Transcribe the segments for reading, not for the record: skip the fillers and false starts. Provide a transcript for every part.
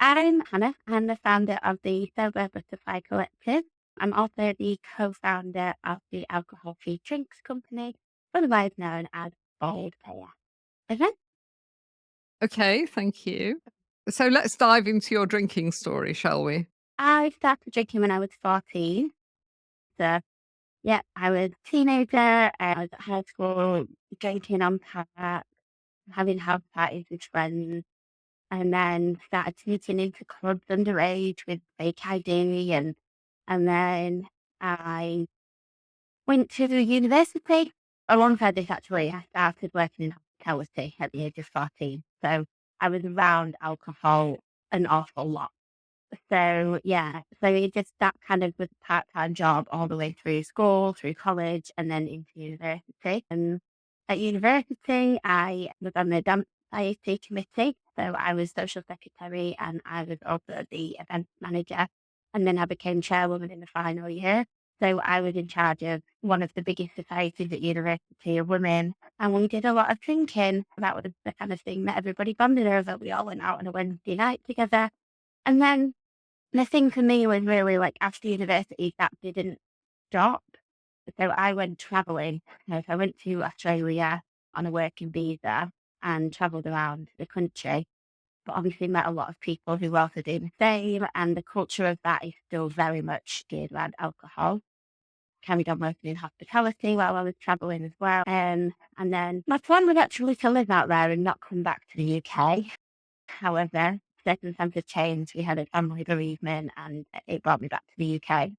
I'm Hannah. I'm the founder of the Sober Butterfly Collective. I'm also the co-founder of the alcohol-free drinks company, otherwise known as Bold Player. Okay? Okay, thank you. So let's dive into your drinking story, shall we? I started drinking when I was 14. So, yeah, I was a teenager. I was at high school, drinking on tap, having house parties with friends, and then started sneaking into clubs underage with fake ID, and then I went to the university. Alongside this, actually, I started working in hospitality at the age of 14. So I was around alcohol an awful lot. So yeah, so it just that kind of was a part-time job all the way through school, through college, and then into university. And at university, I was on the dance society committee. So I was social secretary and I was also the event manager. And then I became chairwoman in the final year. So I was in charge of one of the biggest societies at university of women. And we did a lot of drinking. That was the kind of thing that everybody bonded over. We all went out on a Wednesday night together. And then the thing for me was really like after university, that didn't stop. So I went traveling. So I went to Australia on a working visa and traveled around the country, but obviously met a lot of people who were also doing the same. And the culture of that is still very much geared around alcohol. Carried on working in hospitality while I was traveling as well. And then my plan was actually to live out there and not come back to the UK. However, circumstances changed. We had a family bereavement and it brought me back to the UK.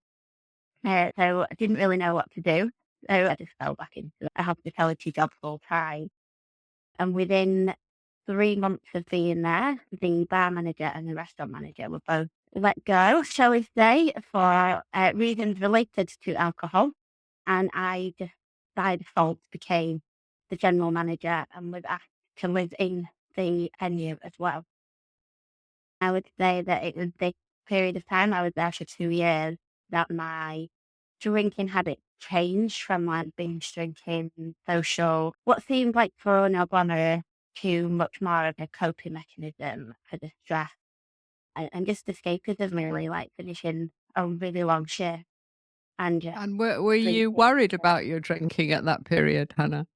So I didn't really know what to do. So I just fell back into a hospitality job full time. And within 3 months of being there, the bar manager and the restaurant manager were both let go, shall we say, for reasons related to alcohol. And I just by default became the general manager and was asked to live in the venue as well. I would say that it was this period of time, I was there for 2 years, that my drinking habits changed from like binge drinking, social, what seemed like fun or glamour to much more of a coping mechanism for the stress and just escapism really, like finishing a really long shift and just And were you drinking. worried about your drinking at that period, Hannah?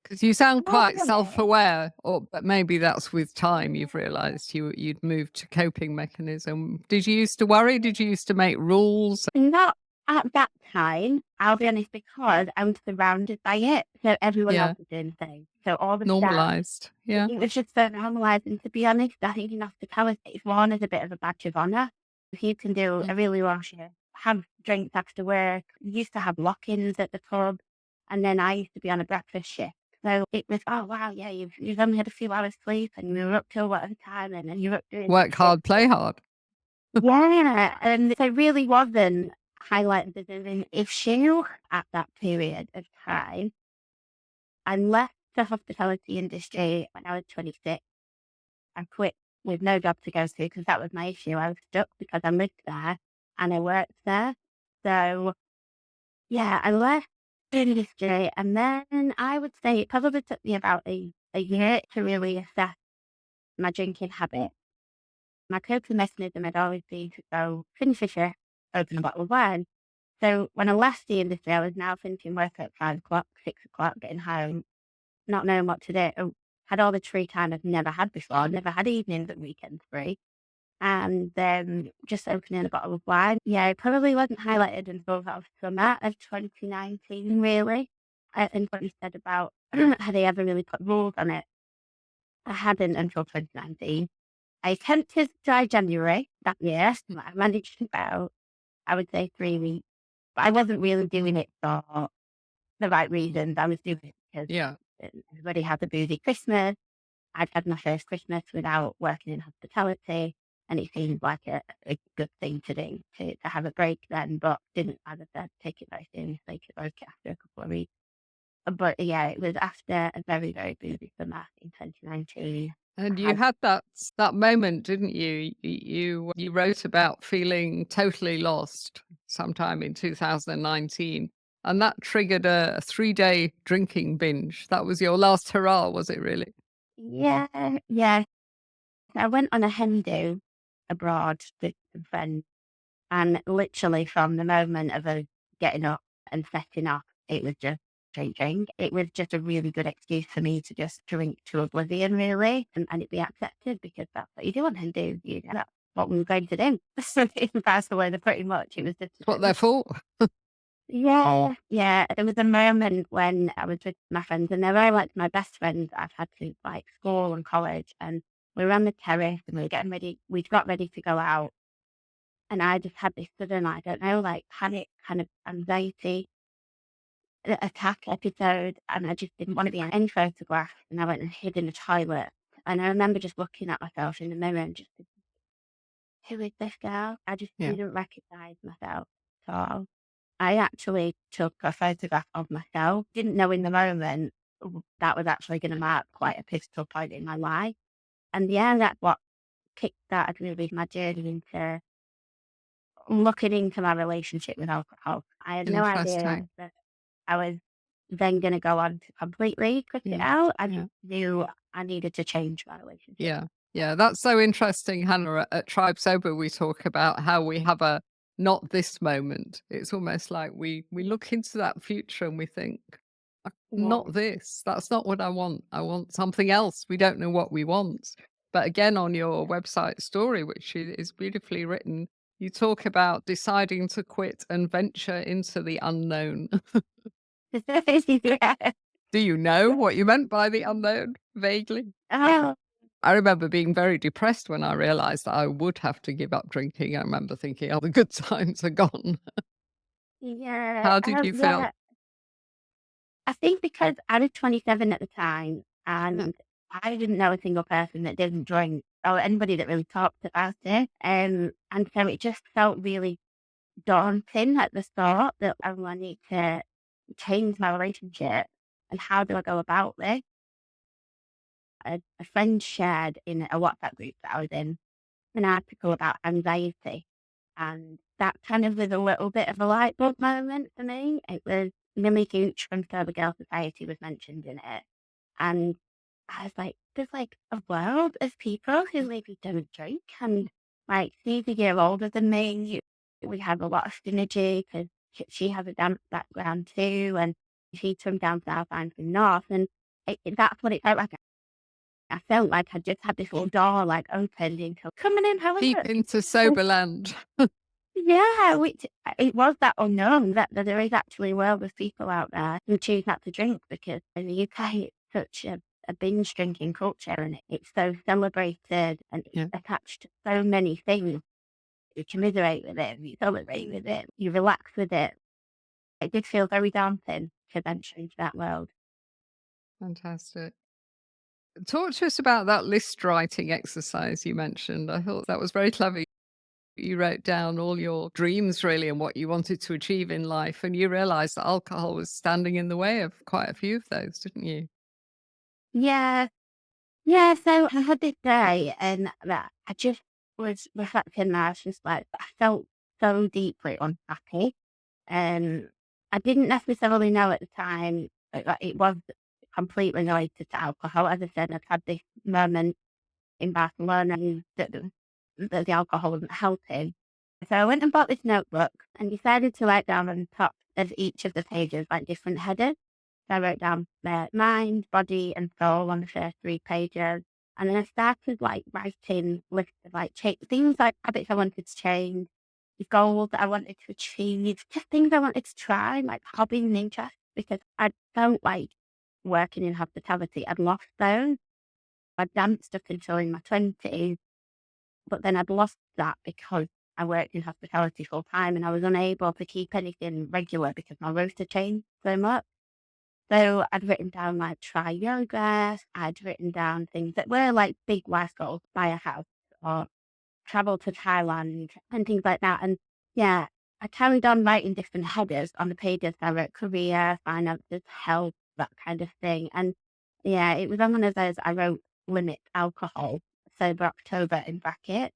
Because you sound Not quite really. self-aware, or but maybe that's with time you've realised you'd moved to coping mechanism. Did you used to worry? Did you used to make rules? Not at that time, I'll be honest, because I was surrounded by it. So everyone else Yeah, was doing the same. So all the staff, normalised. Yeah. it was just so normalised. And to be honest, I think in hospitality, it's worn as a bit of a badge of honour. If you can do a Mm. really long shift, have drinks after work, we used to have lock-ins at the pub, and then I used to be on a breakfast shift. So it was, oh wow, yeah, you've only had a few hours sleep and you were up till whatever time and then you're up doing Work this. hard, play hard. Yeah, and so really wasn't highlighted as an issue at that period of time. I left the hospitality industry when I was 26. I quit with no job to go to because that was my issue. I was stuck because I lived there and I worked there. So yeah, I left the industry and then I would say it probably took me about a year to really assess my drinking habit. My coping mechanism had always been to go finish a shift, open a bottle of wine. So when I left the industry, I was now finishing work at 5 o'clock, 6 o'clock, getting home, not knowing what to do. Had all the free time I've never had before, never had evenings and weekends free. And then just opening a bottle of wine. Yeah, it probably wasn't highlighted until about summer of 2019, really. And what you said about had they ever really put rules on it, I hadn't until 2019. I attempted dry January that year. I managed about, I would say, 3 weeks. But I wasn't really doing it for the right reasons. I was doing it because Yeah. everybody had a boozy Christmas. I'd had my first Christmas without working in hospitality, and it seemed like a good thing to do to have a break then, but didn't, as I said, take it very seriously. It broke it after a couple of weeks. But yeah, it was after a very, very boozy summer in 2019. And I you had, had that moment, didn't you? You wrote about feeling totally lost sometime in 2019, and that triggered a 3-day drinking binge. That was your last hurrah, was it really? yeah, yeah. I went on a hen do abroad with some friends. And literally from the moment of us getting up and setting off, it was just drinking. It was just a really good excuse for me to just drink to oblivion, really, and it be accepted because that's what you do on Hindu. That's what we were going to do. So it passed away pretty much. It was just That's what they're for. yeah, yeah. There was a moment when I was with my friends, and they're very like my best friends I've had since like school and college. And we were on the terrace and we were getting ready. We'd got ready to go out, and I just had this sudden, I don't know, like panic, kind of anxiety attack episode, and I just didn't want to be in any photograph. And I went and hid in the toilet. And I remember just looking at myself in the mirror and just, who is this girl? I just Yeah. didn't recognize myself at all. I actually took a photograph of myself. Didn't know in the moment that was actually going to mark quite a pivotal point in my life. And yeah, that's what kickstarted really my journey into looking into my relationship with alcohol. I had no idea Interesting. that I was then going to go on to completely cut it out. I Yeah. just knew I needed to change my relationship. Yeah. Yeah. That's so interesting, Hannah. At Tribe Sober, we talk about how we have a not this moment. It's almost like we look into that future and we think, not this. That's not what I want. I want something else. We don't know what we want. But again, on your website story, which is beautifully written, you talk about deciding to quit and venture into the unknown. Yeah. Do you know what you meant by the unknown? Vaguely. Oh, I remember being very depressed when I realized that I would have to give up drinking. I remember thinking, oh, the good times are gone. yeah. How did you feel? Yeah. I think because I was 27 at the time and I didn't know a single person that didn't drink or anybody that really talked about it. And so it just felt really daunting at the start that I need to change my relationship. And how do I go about this? A friend shared in a WhatsApp group that I was in an article about anxiety. And that kind of was a little bit of a light bulb moment for me. It was 𝐬𝐮𝐬𝐜𝐵 from Sober Girl Society was mentioned in it. And I was like, there's like a world of people who maybe don't drink. And like, she's a year older than me. We have a lot of synergy because she has a dance background too. And she's from down south, I'm from north. And that's what it felt like. I felt like I just had this little door like opened into coming in, how is Deep it? into sober land. Yeah, which it was that unknown that there is actually a world of people out there who choose not to drink because in the UK it's such a binge drinking culture and it's so celebrated and it's attached to so many things. You commiserate with it, you celebrate with it, you relax with it. It did feel very daunting to venture into that world. Fantastic. Talk to us about that list writing exercise you mentioned. I thought that was very clever. You wrote down all your dreams really and what you wanted to achieve in life, and you realized that alcohol was standing in the way of quite a few of those, didn't you? Yeah. Yeah, so I had this day and that I just was reflecting and I was just like, I felt so deeply unhappy. I didn't necessarily know at the time that it was completely related to alcohol. As I said, I'd had this moment in Barcelona and that the alcohol wasn't helping. So I went and bought this notebook and decided to write down on the top of each of the pages like different headers. So I wrote down their mind, body, and soul on the first 3 pages. And then I started like writing lists of like things like habits I wanted to change, goals that I wanted to achieve, just things I wanted to try, like hobbies and interests, because I felt like working in hospitality, I'd lost those. I danced up until in my 20s, but then I'd lost that because I worked in hospitality full time and I was unable to keep anything regular because my rota changed so much. So I'd written down like try yoga, I'd written down things that were like big life goals, buy a house or travel to Thailand and things like that. And yeah, I carried on writing different headers on the pages. I wrote career, finances, health, that kind of thing. And yeah, it was on one of those I wrote limit alcohol, sober October in brackets.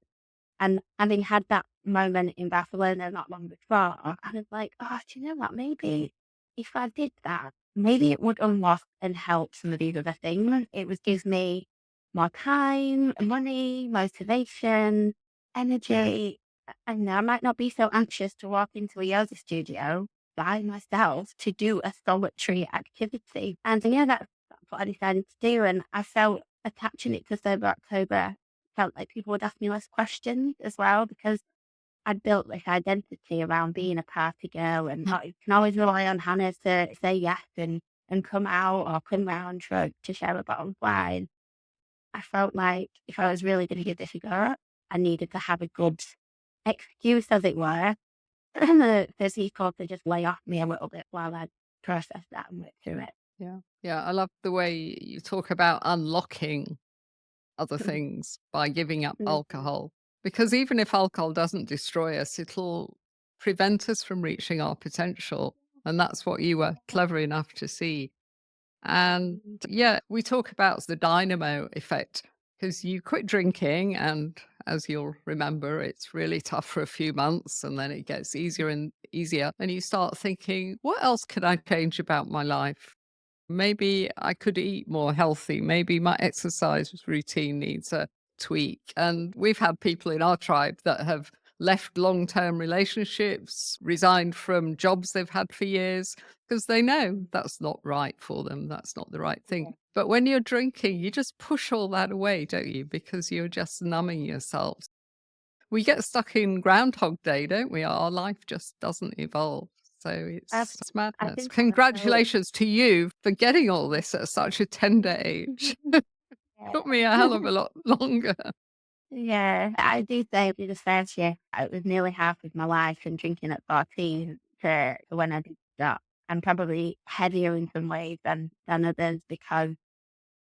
And having had that moment in Barcelona not long before, I was like, oh, do you know what? Maybe if I did that, maybe it would unlock and help some of these other things. It would give me more time, money, motivation. energy. I know I might not be so anxious to walk into a yoga studio by myself to do a solitary activity. And yeah, that's what I decided to do. And I felt attaching it to Sober October, felt like people would ask me less questions as well, because I'd built this identity around being a party girl, and you can always rely on Hannah to say yes and come out or come round to share a bottle of wine. I felt like if I was really going to give this a go, I needed to have a good excuse, as it were, for people to just lay off me a little bit while I process that and work through it. Yeah. Yeah. I love the way you talk about unlocking other things by giving up Mhm. alcohol. Because even if alcohol doesn't destroy us, it'll prevent us from reaching our potential. And that's what you were clever enough to see. And yeah, we talk about the dynamo effect because you quit drinking, and as you'll remember, it's really tough for a few months and then it gets easier and easier. And you start thinking, what else could I change about my life? Maybe I could eat more healthy. Maybe my exercise routine needs a tweak. And we've had people in our tribe that have left long term relationships, resigned from jobs they've had for years because they know that's not right for them. That's not the right thing. But when you're drinking, you just push all that away, don't you? Because you're just numbing yourself. We get stuck in Groundhog Day, don't we? Our life just doesn't evolve. So it's I madness. think also, Congratulations to you for getting all this at such a tender age. Took me a hell of a lot longer. yeah, I do say in the first year, it was nearly half of my life from drinking at 14 to when I did stop. I'm probably heavier in some ways than others because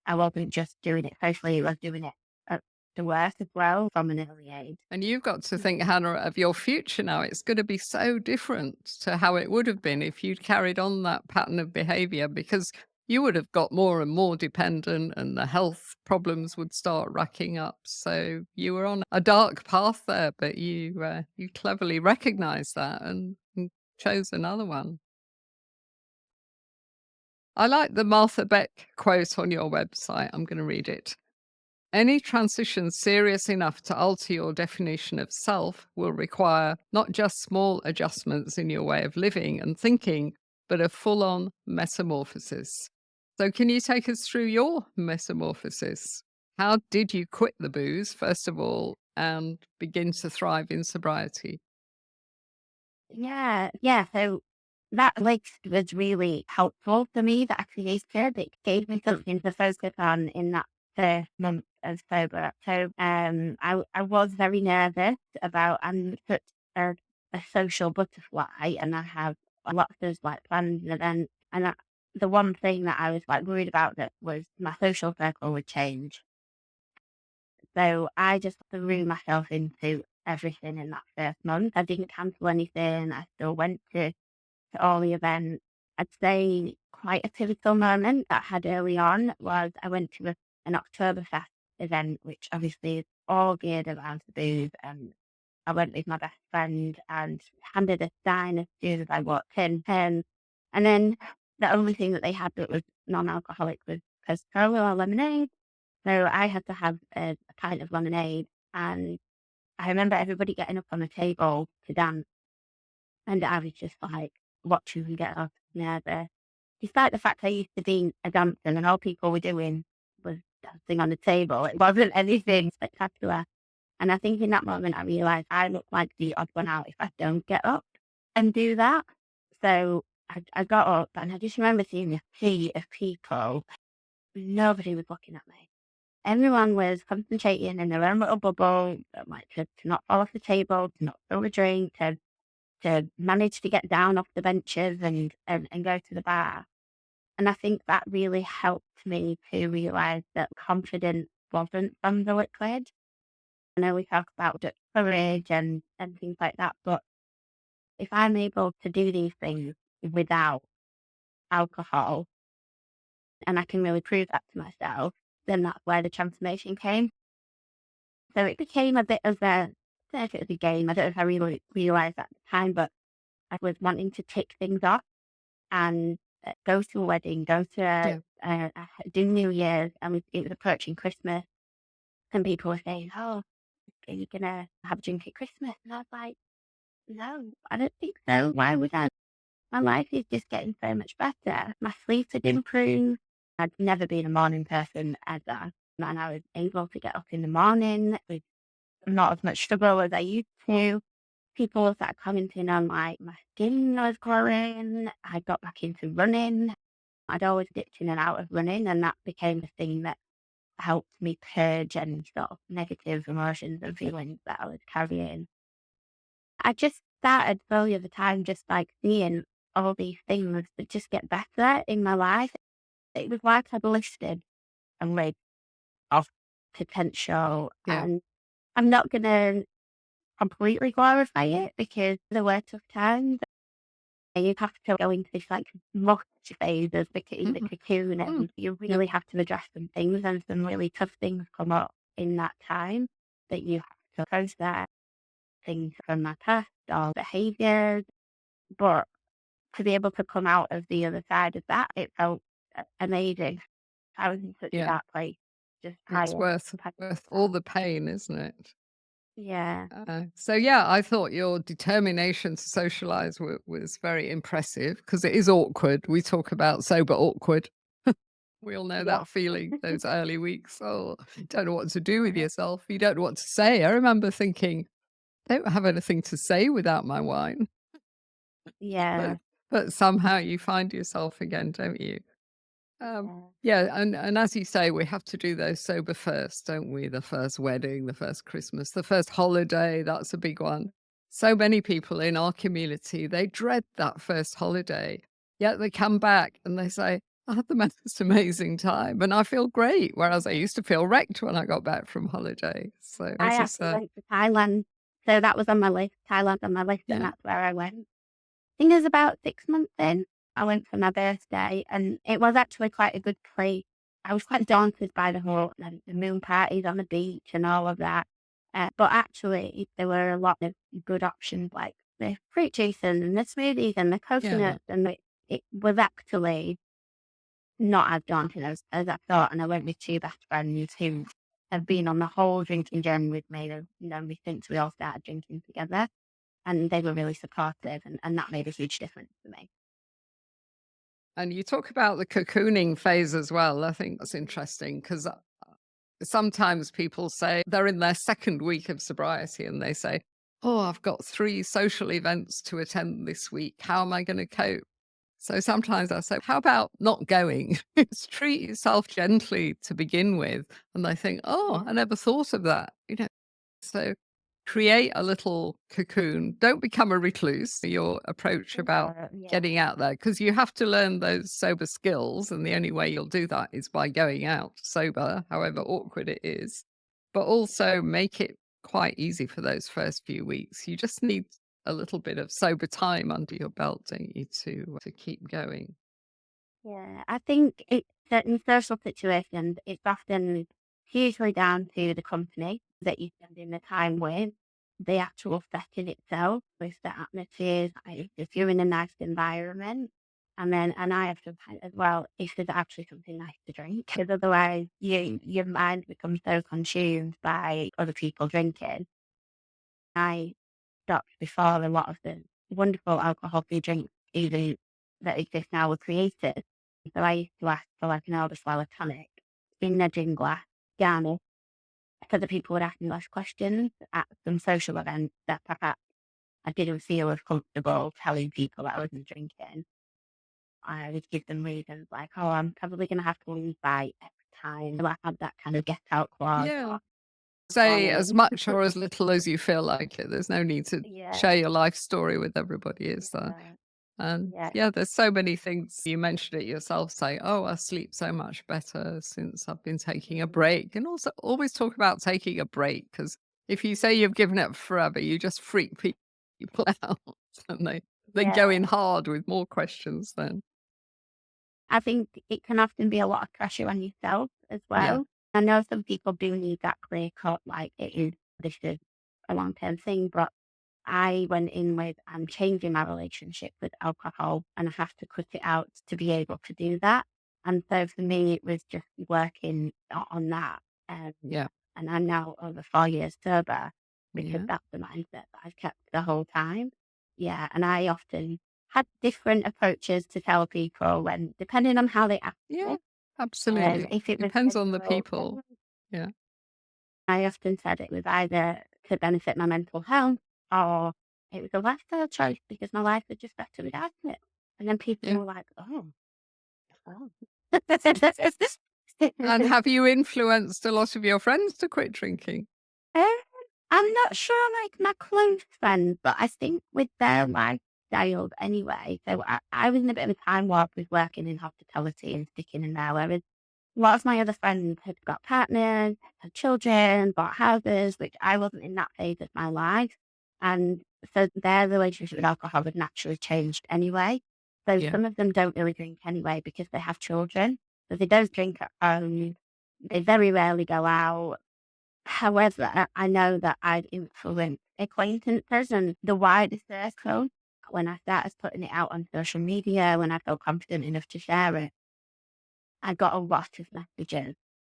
I wasn't just doing it socially, I was doing it at the work as well from an early age. And you've got to think, Hannah, of your future now. It's going to be so different to how it would have been if you'd carried on that pattern of behavior, because you would have got more and more dependent and the health problems would start racking up. So you were on a dark path there, but you cleverly recognized that and chose another one. I like the Martha Beck quote on your website. I'm going to read it. Any transition serious enough to alter your definition of self will require not just small adjustments in your way of living and thinking, but a full on metamorphosis. So, can you take us through your metamorphosis? How did you quit the booze, first of all, and begin to thrive in sobriety? Yeah. So that list was really helpful for me that I created. It gave me something to focus on in that first month of sober. So I was very nervous about, I'm such a social butterfly, and I have lots of like plans and events. And the one thing that I was like worried about that was my social circle would change. So I just threw myself into everything in that first month. I didn't cancel anything. I still went to all the events. I'd say quite a pivotal moment that I had early on was I went to an Oktoberfest event, which obviously is all geared around the booze. And I went with my best friend and handed a sign as soon as I walked in. And then the only thing that they had that was non-alcoholic was Coca-Cola or lemonade. So I had to have a pint of lemonade, and I remember everybody getting up on the table to dance, and I was just like watching them get up nervous. Despite the fact I used to be a dancer and all people were doing was dancing on the table, it wasn't anything spectacular. And I think in that moment I realised I look like the odd one out if I don't get up and do that. So I got up, and I just remember seeing a sea of people. Nobody was looking at me. Everyone was concentrating in their own little bubble, like to not fall off the table, to not spill a drink, to manage to get down off the benches and go to the bar. And I think that really helped me to realise that confidence wasn't from the liquid. I know we talk about courage and things like that, but if I'm able to do these things without alcohol, and I can really prove that to myself, then that's where the transformation came. So it became a bit of a, I don't know if it was a game, I don't know if I really realised at the time, but I was wanting to tick things off and go to a wedding, go to Yeah. do New Year's, and it was approaching Christmas, and people were saying, "Oh, are you going to have a drink at Christmas? And I was like, no, I don't think so. Why would I? My life is just getting so much better. My sleep had improved. I'd never been a morning person ever. And I was able to get up in the morning with not as much struggle as I used to. People started commenting on like my skin was glowing. I got back into running. I'd always dipped in and out of running, and that became the thing that helped me purge any sort of negative emotions and feelings that I was carrying. I just started slowly over time, just like seeing all these things that just get better in my life. It was like I'd listed a list of potential, Yeah. and I'm not going to completely glorify it because there were tough times. You have to go into this like mush phase of the Mm. cocoon, Mm. and you Yeah. really have to address some things, and some really tough things come up in that time that you have to process things from my past or behaviors. But to be able to come out of the other side of that, it felt amazing. I was in such a Yeah. dark place just It's prior. worth all the pain, isn't it? Yeah. So yeah, I thought your determination to socialize was very impressive because it is awkward. We talk about sober awkward. We all know Yeah. that feeling, those early weeks. Oh, you don't know what to do with yourself. You don't know what to say. I remember thinking, I don't have anything to say without my wine. Yeah. But somehow you find yourself again, don't you? Um, Yeah. yeah, and as you say, we have to do those sober first, don't we? The first wedding, the first Christmas, the first holiday, that's a big one. So many people in our community, they dread that first holiday. Yet they come back and they say, I had the most amazing time and I feel great. Whereas I used to feel wrecked when I got back from holiday. So I as you actually say, went to Thailand. So that was on my list. Thailand on my list, and yeah, that's where I went. I think it was about 6 months in. I went for my birthday, and it was actually quite a good place. I was quite daunted by the whole the moon parties on the beach and all of that. But actually, there were a lot of good options like the fruit juice and the smoothies and the yeah. coconuts, and it was actually not as daunting as I thought. And I went with two best friends who have been on the whole drinking journey with me. They've known me since we all started drinking together, and they were really supportive, and that made a huge difference for me. And you talk about the cocooning phase as well. I think that's interesting because sometimes people say they're in their second week of sobriety and they say, oh, I've got 3 social events to attend this week. How am I going to cope? So sometimes I say, how about not going? Just treat yourself gently to begin with. And they think, oh, Yeah. I never thought of that. So create a little cocoon. Don't become a recluse. Your approach about Yeah. getting out there, because you have to learn those sober skills. And the only way you'll do that is by going out sober, however awkward it is, but also make it quite easy for those first few weeks. You just need a little bit of sober time under your belt, don't you, to keep going. Yeah, I think it's in social situations, it's often hugely down to the company that you're spending the time with, the actual setting itself, with the atmosphere, like if you're in a nice environment. And I have to find as well, if there's actually something nice to drink, because otherwise your mind becomes so consumed by other people drinking. I stopped before a lot of the wonderful alcohol-free drinks even that exist now were created. So I used to ask for like an elderflower tonic in a gin glass, garnish, so that people would ask me less questions at some social events that perhaps I didn't feel as comfortable telling people that I wasn't drinking. I would give them reasons like, oh, I'm probably going to have to leave by X time. So I had that kind of get out clause Yeah. or Say as warning. much or as little as you feel like it. There's no need to Yeah, share your life story with everybody, is there? yeah, And yeah, yeah, there's so many things. You mentioned it yourself, say, oh, I sleep so much better since I've been taking a break. And also always talk about taking a break, because if you say you've given up forever, you just freak people out and they go in yeah. hard with more questions then. I think it can often be a lot of pressure on yourself as Yeah. well. I know some people do need that clear cut, like this is a long term thing, but I went in with I'm changing my relationship with alcohol and I have to cut it out to be able to do that. And so for me, it was just working on that. Um, Yeah. and I'm now over 4 years sober because Yeah. that's the mindset that I've kept the whole time. Yeah, and I often had different approaches to tell people when depending on how they asked Yeah, me. absolutely. If it was Depends on the sensible, people. Yeah. I often said it was either to benefit my mental health or it was a lifestyle choice because my life was just better without it. And then people Yeah. were like, "Oh, oh." And have you influenced a lot of your friends to quit drinking? Um, I'm not sure, like, my close friends, but I think with their lifestyles anyway. So I was in a bit of a time warp with working in hospitality and sticking in there, whereas a lot of my other friends had got partners, had children, bought houses, which I wasn't in that phase of my life. And so their relationship with alcohol had naturally changed anyway. So Yeah. some of them don't really drink anyway because they have children. So they don't drink at home. They very rarely go out. However, I know that I've influenced acquaintances and the wider circle. When I started putting it out on social media, when I felt confident enough to share it, I got a lot of messages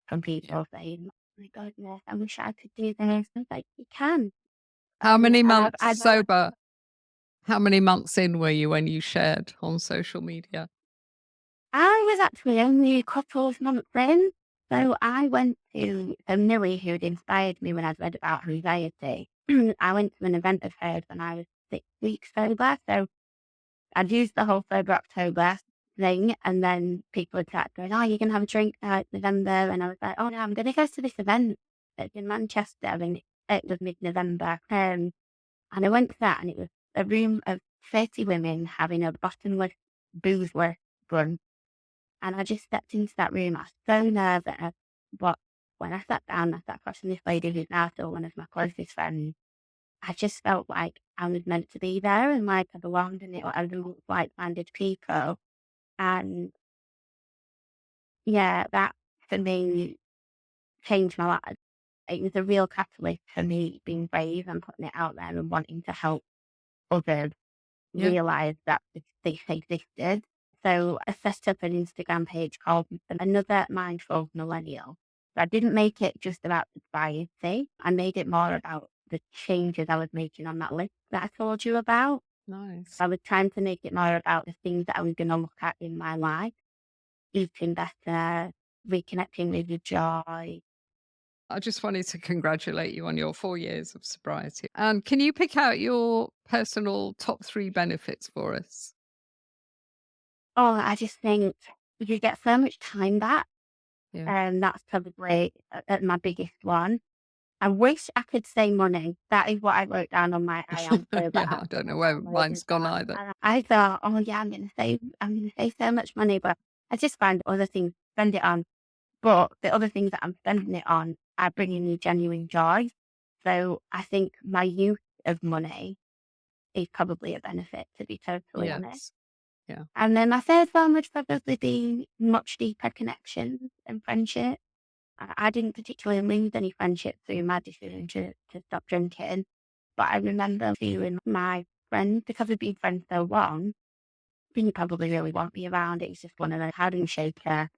from Yeah. people saying, "Oh my goodness, I wish I could do this." I was like, "You can." How And many months I know sober? How many months in were you when you shared on social media? I was actually only a couple of months in. So I went to Millie, who'd inspired me when I'd read about anxiety. I went to an event of hers when I was 6 weeks sober. So I'd used the whole sober October thing, and then people would start going, "Oh, you're gonna have a drink now, it's November," and I was like, "Oh no, I'm gonna go to this event that's in Manchester, and it was mid-November." And I went to that, and it was a room of 30 women having a bottomless, boozeless brunch. And I just stepped into that room. I was so nervous, but when I sat down, I sat across from this lady who's now still one of my closest friends. I just felt like I was meant to be there and like I belonged in it, or I was like-minded people. And yeah, that for me changed my life. It was a real catalyst for me being brave and putting it out there and wanting to help others Yeah. realize that this existed. So I set up an Instagram page called Another Mindful Millennial. So I didn't make it just about sobriety. I made it more about the changes I was making on that list that I told you about. Nice. I was trying to make it more about the things that I was going to look at in my life, eating better, reconnecting with the joy. I just wanted to congratulate you on your 4 years of sobriety. And can you pick out your personal top 3 benefits for us? Oh, I just think you get so much time back. Yeah. And that's probably my biggest one. I wish I could say money. That is what I wrote down on my I am sober Yeah, I app. don't know I where downloaded mine's gone that. either. And I thought, oh yeah, I'm gonna save so much money, but I just find other things to spend it on. But the other things that I'm spending it on are bringing me genuine joy. So I think my use of money is probably a benefit, to be totally honest. Yes. Yeah. And then my third one would probably be much deeper connections and friendship. I didn't particularly lose any friendships through my decision to stop drinking, but I remember feeling my friends, because we've been friends so long, didn't probably really want me around. It was just one of those hardened shaker.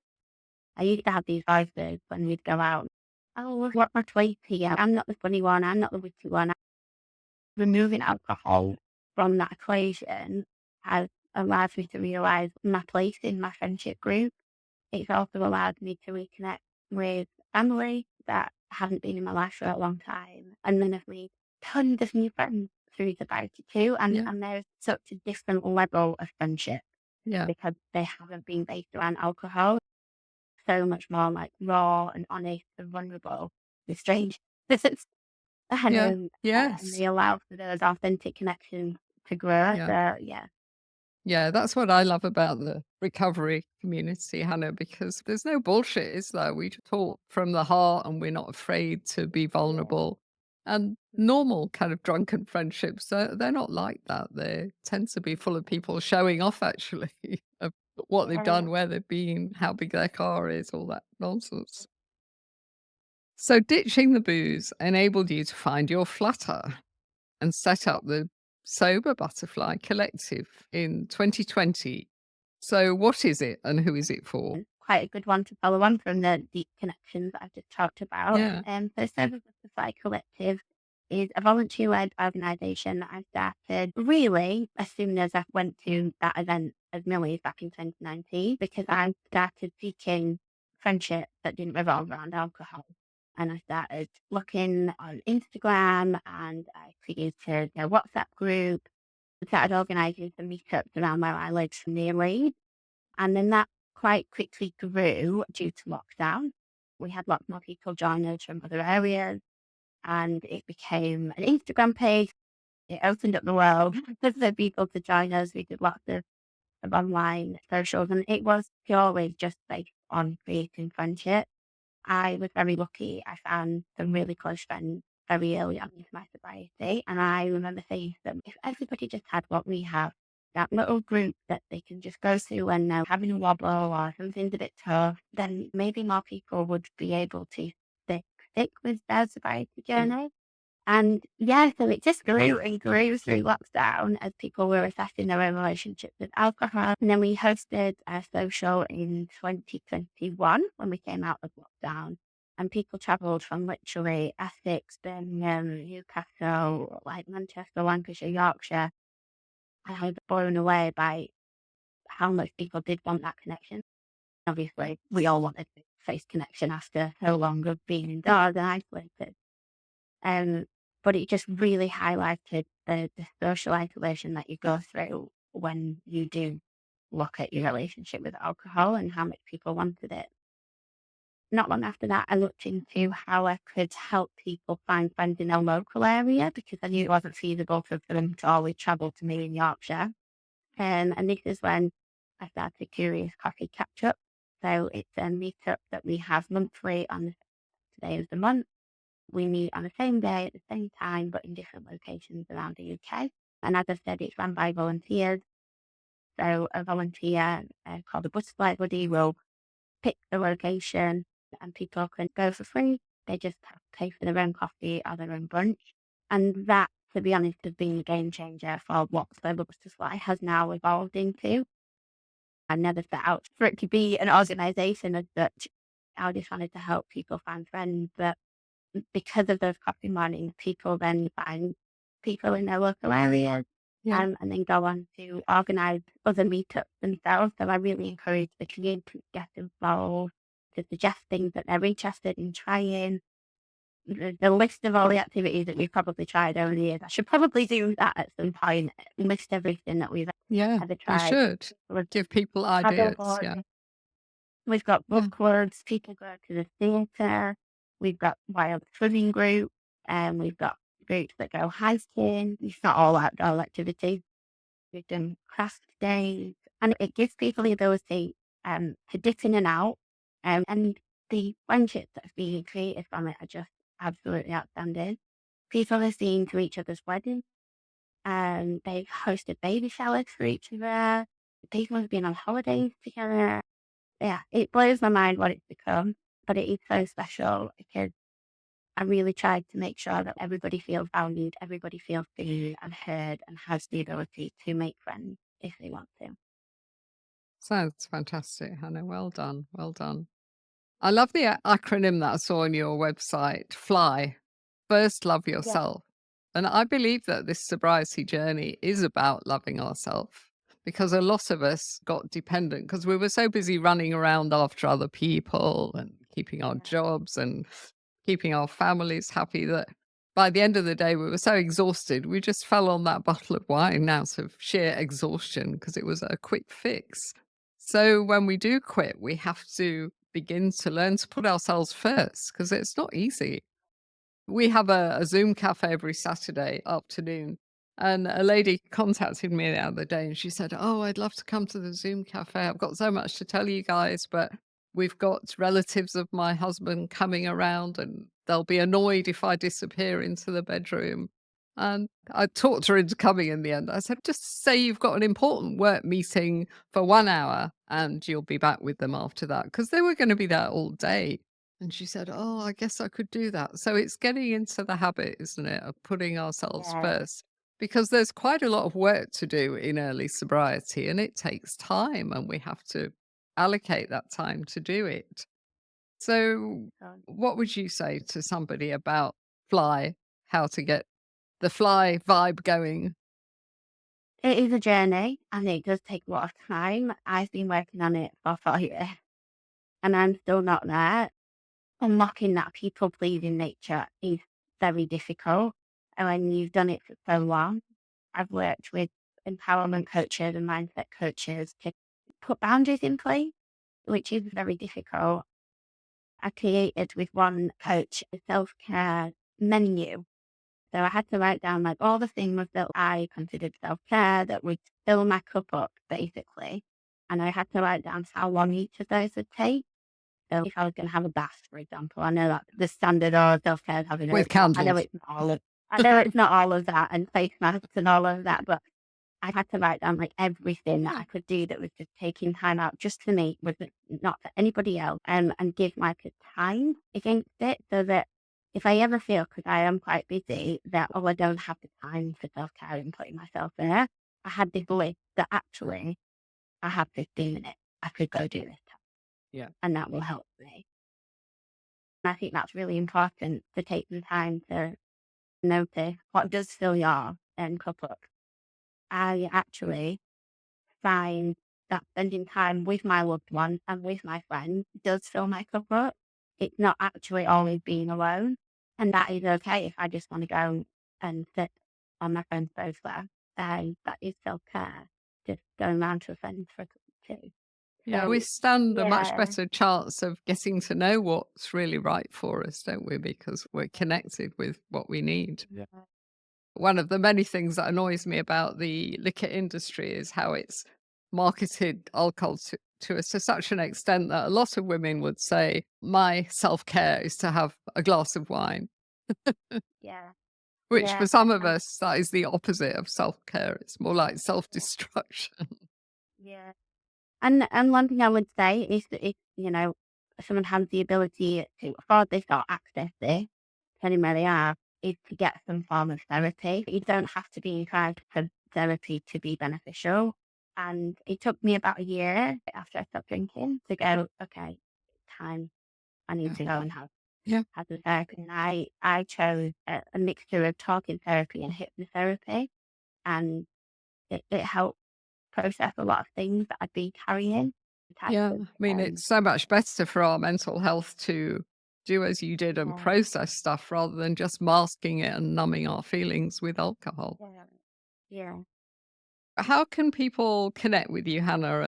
I used to have these voices when we'd go out. "Oh, what my place here? I'm not the funny one. I'm not the witty one." Removing alcohol from that equation has allowed me to realise my place in my friendship group. It's also allowed me to reconnect with family that haven't been in my life for a long time. And then I've made tons of new friends through sobriety too. Yeah. And there's such a different level of friendship Yeah. because they haven't been based around alcohol. So much more like raw and honest and vulnerable with strangers. Yeah. And Yes. they allow for those authentic connections to grow. Yeah. So yeah. Yeah, that's what I love about the recovery community, Hannah, because there's no bullshit, is there? We talk from the heart and we're not afraid to be Yeah. vulnerable. And normal kind of drunken friendships, they're not like that. They tend to be full of people showing off, actually, of what they've Yeah. done, where they've been, how big their car is, all that nonsense. So, ditching the booze enabled you to find your flutter and set up the Sober Butterfly Collective in 2020. So, what is it and who is it for? quite a good one to follow on from the deep connections that I've just talked about. Yeah. So Service Supply Collective is a volunteer-led organisation that I started really as soon as I went to that event as Millie's back in 2019, because I started seeking friendship that didn't revolve around alcohol. And I started looking on Instagram, and I created a WhatsApp group. I started organising some meetups around where I lived near Leeds. And then that quite quickly grew due to lockdown. We had lots more people join us from other areas, and it became an Instagram page. It opened up the world for people to join us. We did lots of online socials, and it was purely just based on creating friendship. I was very lucky. I found some really close friends very early on into my sobriety, and I remember saying to them, if everybody just had what we have, that little group that they can just go to when they're having a wobble or something's a bit tough, then maybe more people would be able to stick with their sobriety journey. And yeah, so it just grew and grew through lockdown as people were assessing their own relationships with alcohol. And then we hosted a social in 2021 when we came out of lockdown. And people travelled from literally Essex, Birmingham, Newcastle, like Manchester, Lancashire, Yorkshire. And I was blown away by how much people did want that connection. Obviously, we all wanted to face connection after so long of being indoors and isolated. But it just really highlighted the social isolation that you go through when you do look at your relationship with alcohol and how much people wanted it. Not long after that, I looked into how I could help people find friends in their local area, because I knew it wasn't feasible for them to always travel to me in Yorkshire. And this is when I started 𝐃𝐨𝐬𝐵𝐠𝐞𝐭 Catch-Up. So it's a meetup that we have monthly on the day of the month. We meet on the same day at the same time, but in different locations around the UK. And as I said, it's run by volunteers. So a volunteer called a butterfly buddy will pick the location, and people can go for free. They just have to pay for their own coffee or their own brunch. And that, to be honest, has been a game changer for what Sober Butterfly has now evolved into. I never set out for it to be an organisation as such. I just wanted to help people find friends, but because of those coffee mornings, people then find people in their local areas, Yeah. and then go on to organise other meetups themselves. So I really encourage the community to get involved, to suggest things that they're interested in trying. The list of all the activities that we've probably tried over the years, I should probably do that at some point, list everything that we've Yeah. ever You tried. should give people ideas. Yeah. We've got Yeah. book clubs, people go to the theatre, we've got wild swimming group, and we've got groups that go hiking. It's not all outdoor activities. We've done craft days, and it gives people the ability to dip in and out, and the friendships that have been created from it are just absolutely outstanding. People are seen to each other's weddings, and they've hosted baby showers for each other. People have been on holidays together. Yeah, it blows my mind what it's become, but it is so special because I really tried to make sure that everybody feels valued, everybody feels seen and heard, and has the ability to make friends if they want to. Sounds fantastic, Hannah. Well done. Well done. I love the acronym that I saw on your website, FLY, First Love Yeah. Yourself. And I believe that this sobriety journey is about loving ourselves, because a lot of us got dependent because we were so busy running around after other people and keeping our Yeah. jobs and keeping our families happy, that by the end of the day, we were so exhausted. We just fell on that bottle of wine out of sheer exhaustion because it was a quick fix. So when we do quit, we have to begin to learn to put ourselves first, because it's not easy. We have a Zoom cafe every Saturday afternoon, and a lady contacted me the other day and she said, "Oh, I'd love to come to the Zoom cafe. I've got so much to tell you guys, but we've got relatives of my husband coming around and they'll be annoyed if I disappear into the bedroom." And I talked her into coming in the end. I said, "Just say you've got an important work meeting for 1 hour and you'll be back with them after that," because they were going to be there all day. And she said, "Oh, I guess I could do that." So it's getting into the habit, isn't it, of putting ourselves Yeah. first, because there's quite a lot of work to do in early sobriety and it takes time, and we have to allocate that time to do it. So So what would you say to somebody about fly, how to get the fly vibe going? it is a journey and it does take a lot of time. I've been working on it for 4 years and I'm still not there. Unlocking that people pleasing nature is very difficult. And when you've done it for so long, I've worked with empowerment coaches and mindset coaches to put boundaries in place, which is very difficult. I created with one coach a self-care menu. So I had to write down like all the things that I considered self-care that would fill my cup up, basically. And I had to write down how long each of those would take. So if I was going to have a bath, for example, I know that the standard of self-care is having With I know candles. it's not all of, I know it's not all of that and face masks and all of that, but I had to write down like everything that I could do that was just taking time out just for me, was not for anybody else, and give my time against it so that if I ever feel, because I am quite busy, that, oh, I don't have the time for self-care and putting myself there, I had this list that actually I have 15 minutes. I could go do this. Yeah. And that will help me. And I think that's really important to take the time to notice what does fill your cup up. I actually find that spending time with my loved ones and with my friends does fill my cup up. It's not actually always being alone. And that is okay if I just want to go and sit on my friend's sofa. That is self-care, just going round to a friend for a cup of tea. Yeah, we So, stand a much yeah. better chance of getting to know what's really right for us, don't we? Because we're connected with what we need. Yeah. One of the many things that annoys me about the liquor industry is how it's marketed alcohol to us to such an extent that a lot of women would say, my self-care is to have a glass of wine, Yeah. which Yeah. for some of us, that is the opposite of self-care. It's more like self-destruction. Yeah. And one thing I would say is that if, someone has the ability to afford this or access this, depending where they are, is to get some form of therapy. You don't have to be in for therapy to be beneficial. And it took me about a year after I stopped drinking to go, okay, time, I need to go and Yeah. have the therapy. And I chose a mixture of talking therapy and hypnotherapy. And it helped process a lot of things that I'd been carrying. Yeah. I mean, it's so much better for our mental health to do as you did and process stuff rather than just masking it and numbing our feelings with alcohol. Yeah. How can people connect with you, Hannah?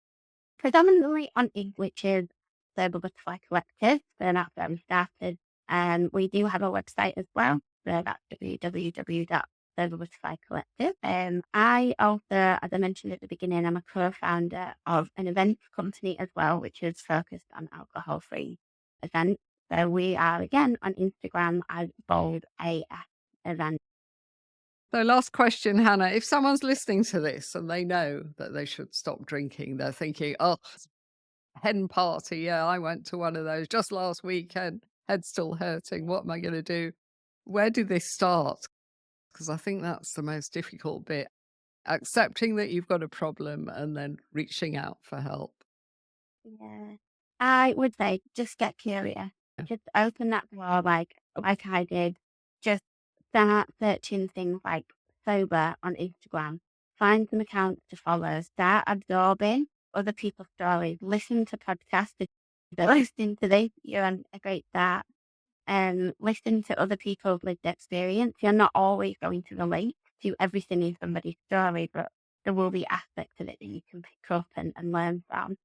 Predominantly on Inc, which is Global Butterfly Collective. So that's where we started. And we do have a website as well. So that's www.globalbutterflycollective. I also, as I mentioned at the beginning, I'm a co-founder of an events company as well, which is focused on alcohol-free events. So we are, again, on Instagram as Bold AF Events. So, last question, Hannah. If someone's listening to this and they know that they should stop drinking, they're thinking, oh, hen party. Yeah, I went to one of those just last weekend. Head's still hurting. What am I going to do? Where do they start? Because I think that's the most difficult bit. Accepting that you've got a problem and then reaching out for help. Yeah. I would say just get curious. Just open that door like I did. Just start searching things like sober on Instagram. Find some accounts to follow. Start absorbing other people's stories. Listen to podcasts. If you're listening to this, you're on a great start. Listen to other people's lived experience. You're not always going to relate to everything in somebody's story, but there will be aspects of it that you can pick up and learn from.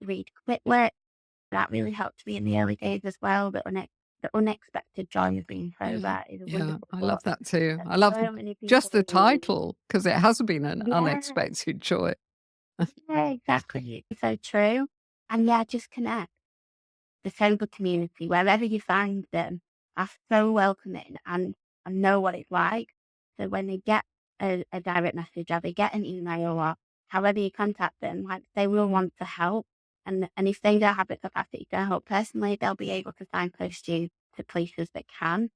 Read Quitlet. That really helped me in the early days as well. The unexpected joy of being sober is a wonderful I book. love that too. And I love so many just the people really- title because it has been an Yeah. unexpected joy. Yeah, exactly. It's so true. And yeah, just connect. The sober community, wherever you find them, are so welcoming and know what it's like. So when they get a direct message or they get an email or however you contact them, like they will want to help. And if they don't have the capacity to help personally, they'll be able to signpost you to places that can.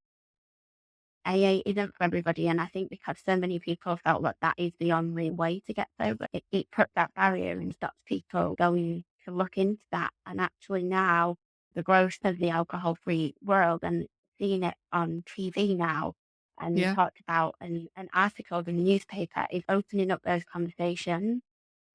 AA isn't for everybody, and I think because so many people felt that that is the only way to get sober, it puts that barrier and stops people going to look into that. And actually now the growth of the alcohol-free world and seeing it on TV now and Yeah. talked about an article in the newspaper is opening up those conversations.